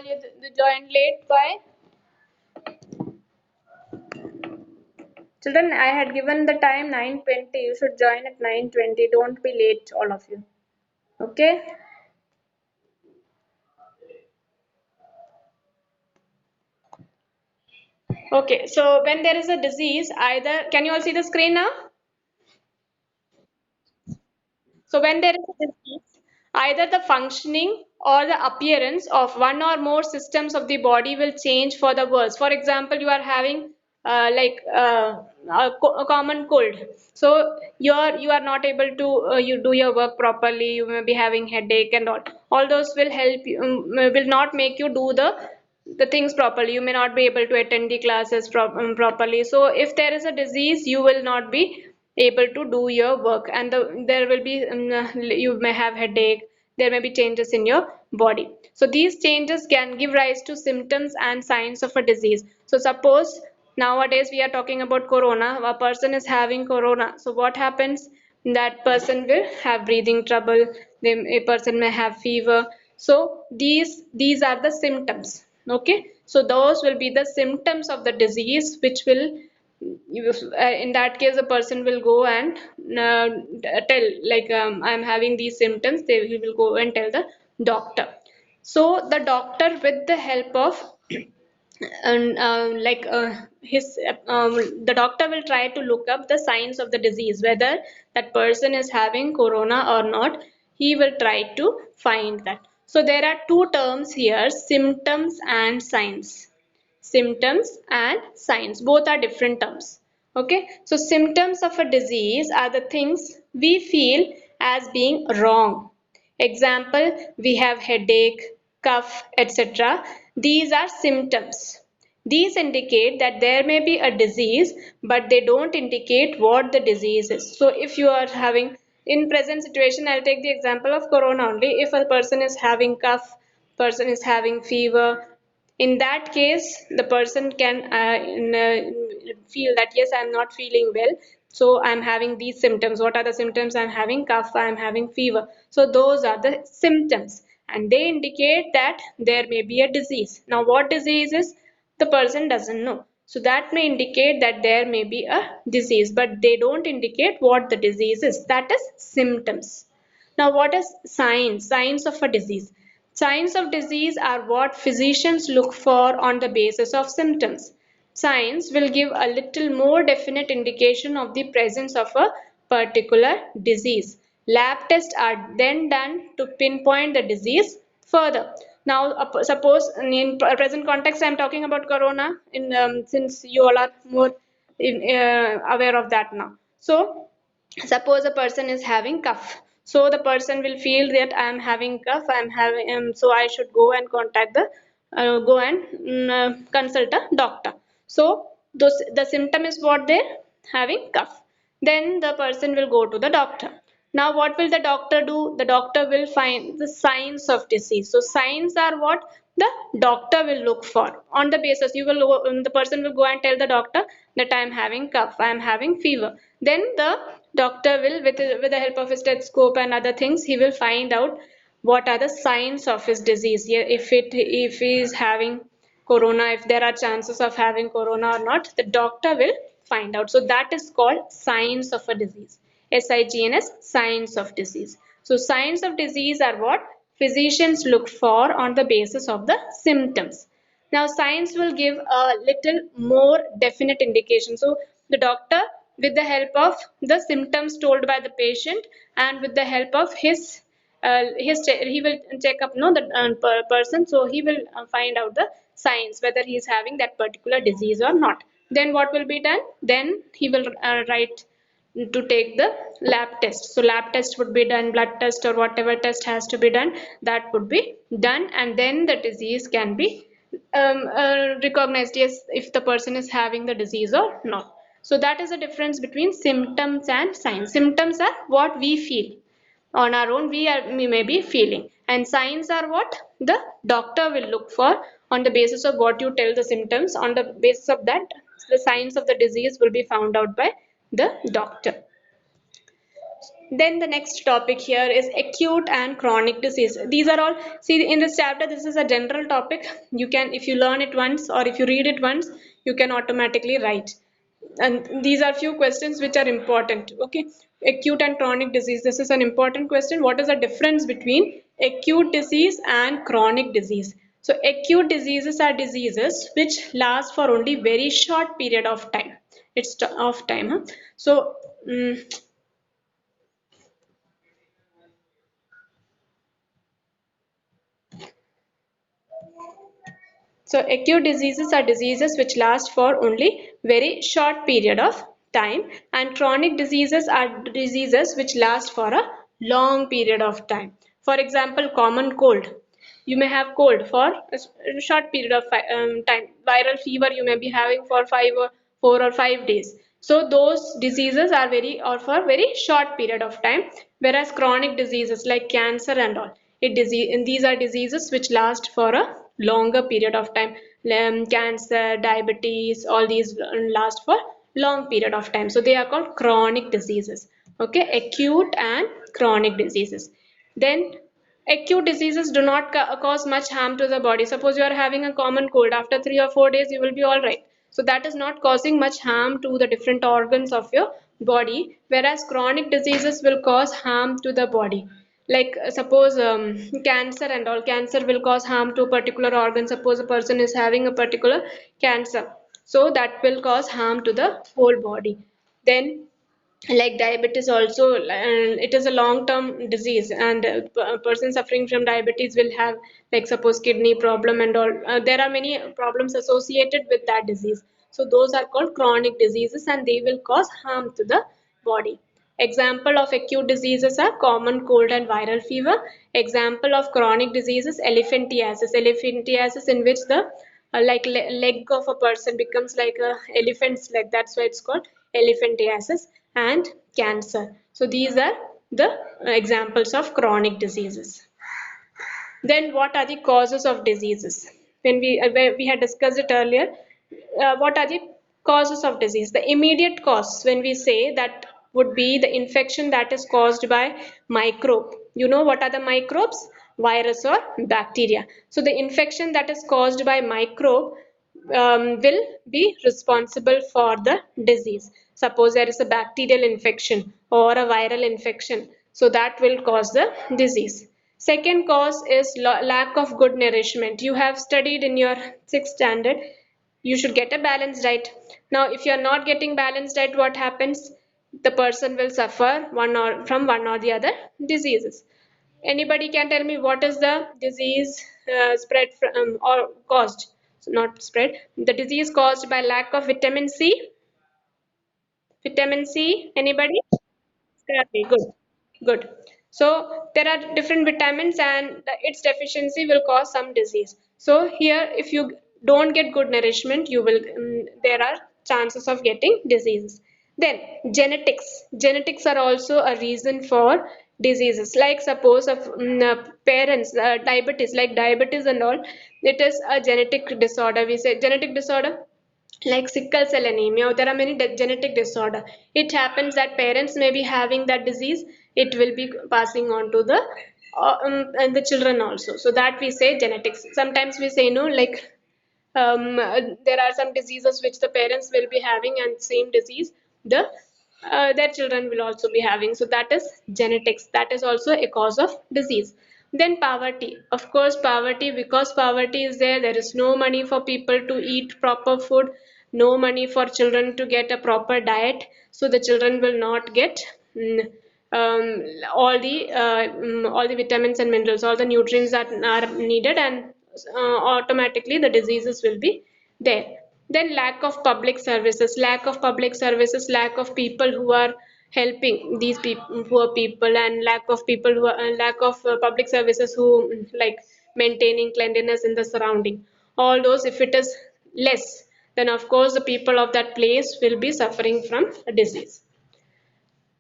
you joined late by? Children, I had given the time 9:20. You should join at 9:20. Don't be late, all of you. Okay? Okay, so when there is a disease, either, can you all see the screen now? So when there is a disease, either the functioning or the appearance of one or more systems of the body will change for the worse. For example, you are having a common cold, so you are not able to you do your work properly. You may be having headache and all. All those will help you, will not make you do the things properly. You may not be able to attend the classes properly. So if there is a disease, you will not be able to do your work, and there will be you may have headache. There may be changes in your body. So these changes can give rise to symptoms and signs of a disease. So suppose nowadays we are talking about corona. A person is having corona, so what happens? That person will have breathing trouble. A person may have fever. So these are the symptoms. Okay, so those will be the symptoms of the disease, which will in that case a person will go and tell, like, I'm having these symptoms. He will go and tell the doctor. So the doctor, with the help of and his the doctor will try to look up the signs of the disease, whether that person is having corona or not. He will try to find that. So there are two terms here: symptoms and signs. Symptoms and signs, both are different terms. Okay, so symptoms of a disease are the things we feel as being wrong. Example, we have headache, cough, etc. These are symptoms. These indicate that there may be a disease, but they don't indicate what the disease is. So if you are having, in present situation, I'll take the example of corona only. If a person is having cough, person is having fever, in that case the person can feel that, yes, I'm not feeling well, so I'm having these symptoms. What are the symptoms? I'm having cough, I'm having fever. So those are the symptoms, and they indicate that there may be a disease. Now what disease is, the person doesn't know. So that may indicate that there may be a disease, but they don't indicate what the disease is. That is symptoms. Now, what is signs? Signs of a disease. Signs of disease are what physicians look for on the basis of symptoms. Signs will give a little more definite indication of the presence of a particular disease. Lab tests are then done to pinpoint the disease further. Now, suppose in present context, I am talking about corona. Since you all are more aware of that now. So, suppose a person is having cough, so the person will feel that I am having cough, I am having so I should go and contact the go and consult a doctor. So the symptom is what, they're having cough. Then the person will go to the doctor. Now what will the doctor do? The doctor will find the signs of disease. So signs are what the doctor will look for. On the basis, you will the person will go and tell the doctor that I am having cough, I am having fever. Then the doctor will, with the help of a stethoscope and other things, he will find out what are the signs of his disease. Yeah, if he is having corona, if there are chances of having corona or not, the doctor will find out. So that is called signs of a disease. SIGNS, signs of disease. So signs of disease are what physicians look for on the basis of the symptoms. Now science will give a little more definite indication. So the doctor, with the help of the symptoms told by the patient, and with the help of he will check up the person. So he will find out the signs, whether he is having that particular disease or not. Then what will be done? Then he will write to take the lab test. So lab test would be done, blood test or whatever test has to be done, that would be done, and then the disease can be recognized, yes, if the person is having the disease or not. So that is the difference between symptoms and signs. Symptoms are what we feel on our own, we may be feeling, and signs are what the doctor will look for. On the basis of what you tell the symptoms, on the basis of that, the signs of the disease will be found out by the doctor. Then the next topic here is acute and chronic disease. These are all, see in this chapter, this is a general topic. You can, if you learn it once or if you read it once, you can automatically write. And these are few questions which are important. Okay, acute and chronic disease. This is an important question. What is the difference between acute disease and chronic disease? So acute diseases are diseases which last for only very short period of time. It's of time. Huh? So So acute diseases are diseases which last for only very short period of time, and chronic diseases are diseases which last for a long period of time. For example, common cold. You may have cold for a short period of time. Viral fever you may be having for 4 or 5 days. So those diseases are very or for very short period of time, whereas chronic diseases like cancer and all, these are diseases which last for a longer period of time. Cancer, diabetes, all these last for long period of time. So they are called chronic diseases. Okay, acute and chronic diseases. Then acute diseases do not cause much harm to the body. Suppose you are having a common cold, after 3 or 4 days you will be all right. So that is not causing much harm to the different organs of your body, whereas chronic diseases will cause harm to the body. Like suppose cancer and all, cancer will cause harm to a particular organ. Suppose a person is having a particular cancer, so that will cause harm to the whole body. Then like diabetes also, it is a long term disease, and a person suffering from diabetes will have, like suppose kidney problem and all. There are many problems associated with that disease, so those are called chronic diseases and they will cause harm to the body. Example of acute diseases are common cold and viral fever. Example of chronic diseases, elephantiasis in which the leg of a person becomes like a elephant's leg, that's why it's called elephantiasis. And cancer. So these are the examples of chronic diseases. Then what are the causes of diseases? When we had discussed it earlier, what are the causes of disease? The immediate cause, when we say that, would be the infection that is caused by microbe. You know what are the microbes? Virus or bacteria. So the infection that is caused by microbe will be responsible for the disease. Suppose there is a bacterial infection or a viral infection, so that will cause the disease. Second cause is lack of good nourishment. You have studied in your 6th standard, you should get a balanced diet. Now if you are not getting balanced diet, what happens? The person will suffer one or the other diseases. Anybody can tell me what is the disease spread from, or caused, so not spread, the disease caused by lack of vitamin C? Vitamin C, anybody? Scrappy, good, good. So there are different vitamins, and its deficiency will cause some disease. So here, if you don't get good nourishment, you will there are chances of getting diseases. Then genetics. Genetics are also a reason for diseases. Like suppose of parents diabetes, like diabetes and all, it is a genetic disorder. We say genetic disorder like sickle cell anemia, or there are many genetic disorder. It happens that parents may be having that disease, it will be passing on to the and the children also, so that we say genetics. Sometimes we say no, like there are some diseases which the parents will be having, and same disease the their children will also be having, so that is genetics, that is also a cause of disease. Then poverty, of course poverty, because poverty is there, there is no money for people to eat proper food, no money for children to get a proper diet, so the children will not get um, all the vitamins and minerals, all the nutrients that are needed, and automatically the diseases will be there. Then lack of public services, lack of people who are helping these people, poor people, and lack of people who are, lack of public services who like maintaining cleanliness in the surrounding. All those, if it is less, then of course the people of that place will be suffering from a disease.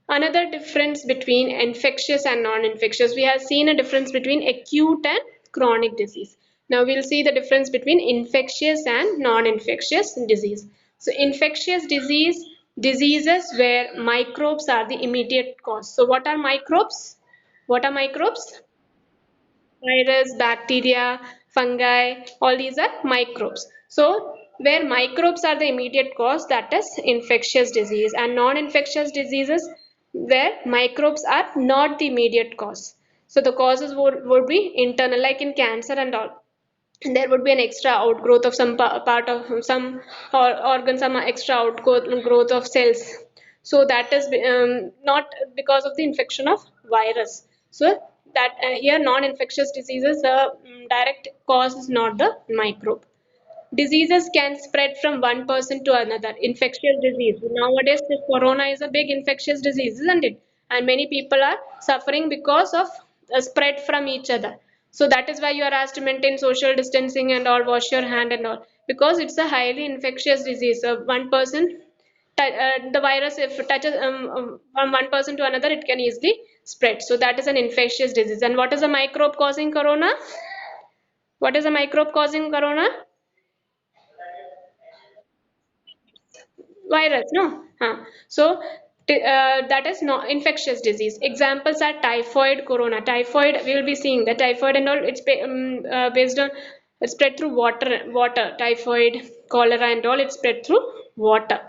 Another difference between infectious and non-infectious. We have seen a difference between acute and chronic disease. Now we'll see the difference between infectious and non-infectious disease. So infectious disease, Diseases where microbes are the immediate cause. So what are microbes? What are microbes? Virus, bacteria, fungi, all these are microbes. So where microbes are the immediate cause, that is infectious disease, and non-infectious diseases where microbes are not the immediate cause. So the causes would be internal, like in cancer and all. And there would be an extra outgrowth of some part of some organ, some extra outgrowth of cells. So that is not because of the infection of virus. So that here non-infectious diseases, the direct cause is not the microbe. Diseases can spread from one person to another. Infectious disease. Nowadays, this corona is a big infectious disease, isn't it? And many people are suffering because of spread from each other. So that is why you are asked to maintain social distancing and all, wash your hand and all, because it's a highly infectious disease. So one person, the virus, if it touches from one person to another, it can easily spread. So that is an infectious disease. And what is a microbe causing corona? What is a microbe causing corona? Virus, no? Huh. So that is not infectious disease. Examples are typhoid, corona. Typhoid, we will be seeing the typhoid and all. It's based on, it's spread through water. Typhoid, cholera, and all. It's spread through water.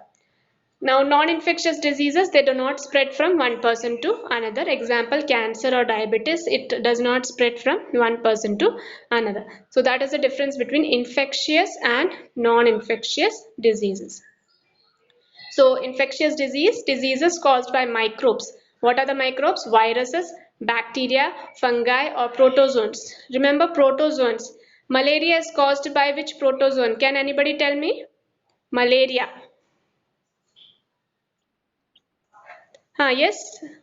Now, non-infectious diseases, they do not spread from one person to another. Example, cancer or diabetes, it does not spread from one person to another. So that is the difference between infectious and non-infectious diseases. So infectious diseases caused by microbes. What are the microbes? Viruses, bacteria, fungi, or protozoans. Remember protozoans. Malaria is caused by which protozoan? Can anybody tell me? Malaria. Yes,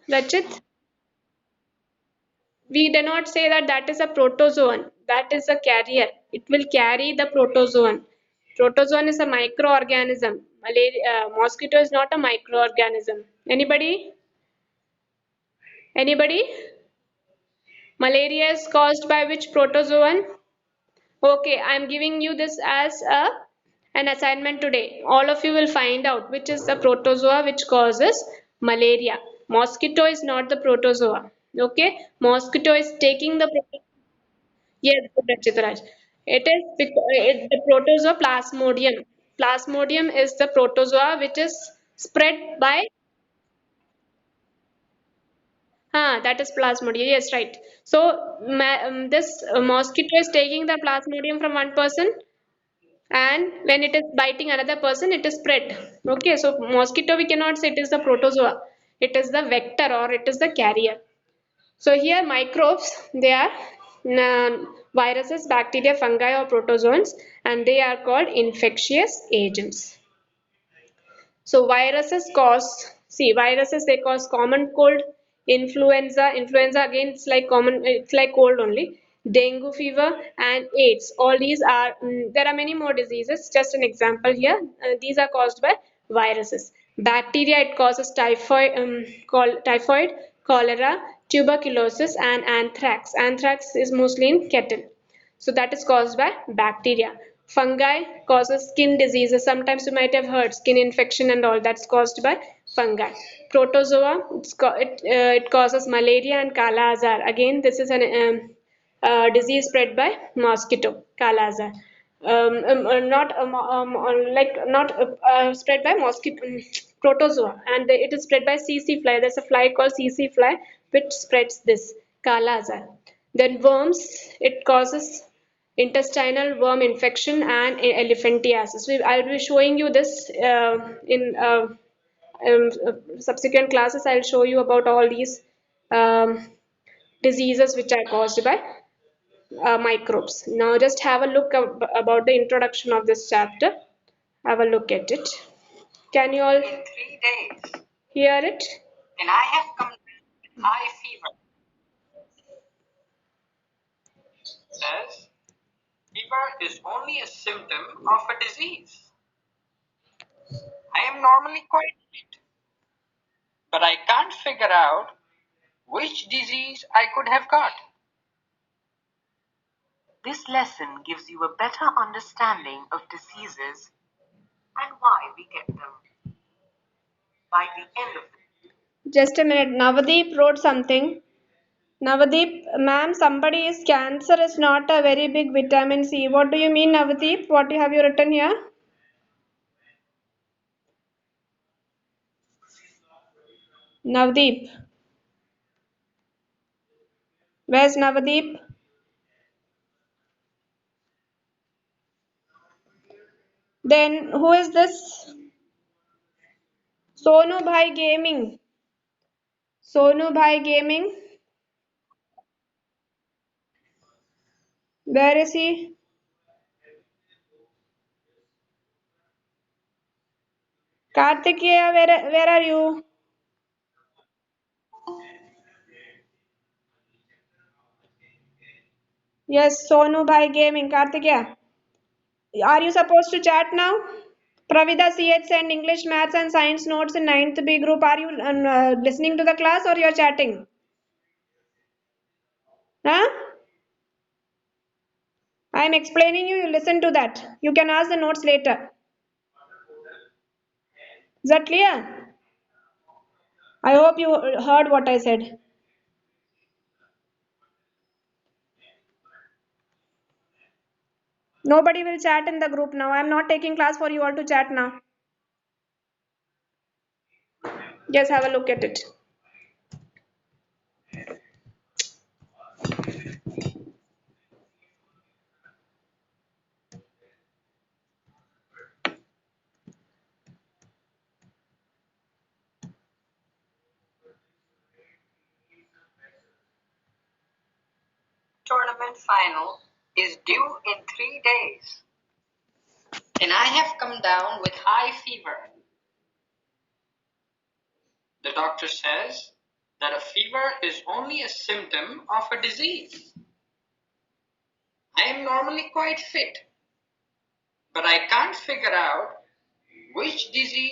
Rachit. We do not say that that is a protozoan. That is a carrier. It will carry the protozoan. Protozoan is a microorganism. Malaria, mosquito is not a microorganism. Anybody? Anybody? Malaria is caused by which protozoan? Okay, I'm giving you this as an assignment today. All of you will find out which is the protozoa which causes malaria. Mosquito is not the protozoa. Okay, mosquito is taking the yes, good, Chitraj. It is the protozoa plasmodium. Plasmodium is the protozoa which is spread by that is plasmodium. Yes, right. So this mosquito is taking the plasmodium from one person, and when it is biting another person, it is spread. Okay, so mosquito we cannot say it is the protozoa. It is the vector or it is the carrier. So here microbes, they are viruses, bacteria, fungi, or protozoans, and they are called infectious agents. So viruses they cause common cold, influenza again it's like cold only, dengue fever and AIDS. All these are, there are many more diseases. Just an example here, these are caused by viruses. Bacteria, it causes typhoid, cholera, tuberculosis and anthrax. Anthrax is mostly in cattle. So that is caused by bacteria. Fungi causes skin diseases. Sometimes you might have heard skin infection and all, that's caused by fungi. Protozoa, it causes malaria and Kala Azar. Again, this is an disease spread by mosquito, Kala Azar. Not like not spread by mosquito, protozoa, and it is spread by CC fly. There's a fly called CC fly which spreads this Kala Azar. Then worms, it causes intestinal worm infection and elephantiasis. I'll be showing you this in subsequent classes. I'll show you about all these um, diseases which are caused by microbes. Now just have a look about the introduction of this chapter. Have a look at it. Can you all in 3 days hear it? And I have come with high fever. Says fever is only a symptom of a disease. I am normally quite fit, but I can't figure out which disease I could have got. This lesson gives you a better understanding of diseases and why we get them. Just a minute. Navadeep wrote something. Navadeep, ma'am, somebody is cancer is not a very big vitamin C. What do you mean, Navadeep? What have you written here? Navdeep. Where's Navadeep? Then who is this? Sonu Bhai Gaming. Sonu Bhai Gaming. Where is he? Kartikeya, where are you? Yes, Sonu Bhai Gaming. Kartikeya. Are you supposed to chat now? Pravida CH send English, Maths and Science notes in ninth B group. Are you listening to the class or you're chatting? Huh? I'm explaining you. You listen to that. You can ask the notes later. Is that clear? I hope you heard what I said. Nobody will chat in the group now. I'm not taking class for you all to chat now. Just have a look at it. Tournament final is due in 3 days, and I have come down with high fever. The doctor says that a fever is only a symptom of a disease. I am normally quite fit, but I can't figure out which disease